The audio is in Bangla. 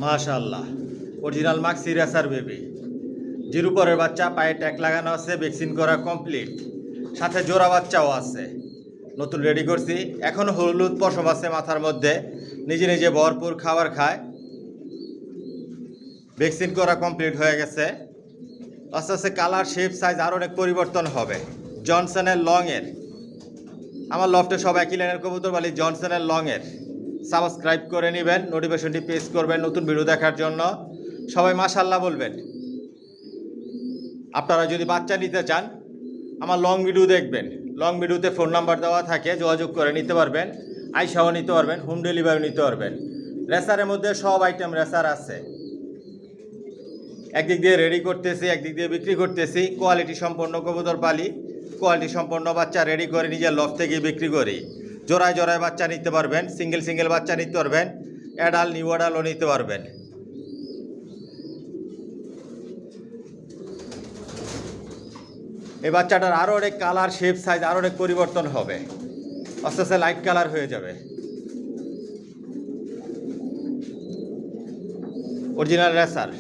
মাশাআল্লাহ, original Maksi racer baby. Zero পরের বাচ্চা, পায়ে ট্যাগ লাগানো আছে, ভ্যাকসিন করা কমপ্লিট, সাথে জোড়া বাচ্চাও আছে। নতুন রেডি করছি, এখনও হলুদ পশম আছে মাথার মধ্যে, নিজে নিজে ভরপুর খাবার খায়, ভ্যাকসিন করা কমপ্লিট হয়ে গেছে। আস্তে আস্তে কালার, শেপ, সাইজ আরও অনেক পরিবর্তন হবে। জনসনের লংয়ের, আমার লফটে সব একই লাইনের কবুতর বালি, জনসনের লংয়ের। সাবস্ক্রাইব করে নেবেন, নোটিফিকেশনটি প্রেস করবেন নতুন ভিডিও দেখার জন্য। সবাই মাশাআল্লাহ বলবেন। আপনারা যদি বাচ্চা নিতে চান, আমার লং ভিডিও দেখবেন। লং ভিডিওতে ফোন নাম্বার দেওয়া থাকে, যোগাযোগ করে নিতে পারবেন। আইসাও নিতে পারবেন, হোম ডেলিভারি নিতে পারবেন। রেসারের মধ্যে সব আইটেম রেসার আছে। একদিক দিয়ে রেডি করতেছি, একদিক দিয়ে বিক্রি করতেছি। কোয়ালিটি সম্পন্ন কবুতর পালি, কোয়ালিটি সম্পন্ন বাচ্চা রেডি করে নিজের লফ থেকে বিক্রি করি। জোড়ায় জোড়ায় বাচ্চা নিতে পারবেন, সিঙ্গেল সিঙ্গেল বাচ্চা নিতে পারবেন, অ্যাডাল নিউ অ্যাডালও নিতে পারবেন। এই বাচ্চাটার আরও অনেক কালার, শেপ, সাইজ আরও অনেক পরিবর্তন হবে। আস্তে আস্তে লাইট কালার হয়ে যাবে। Original racer.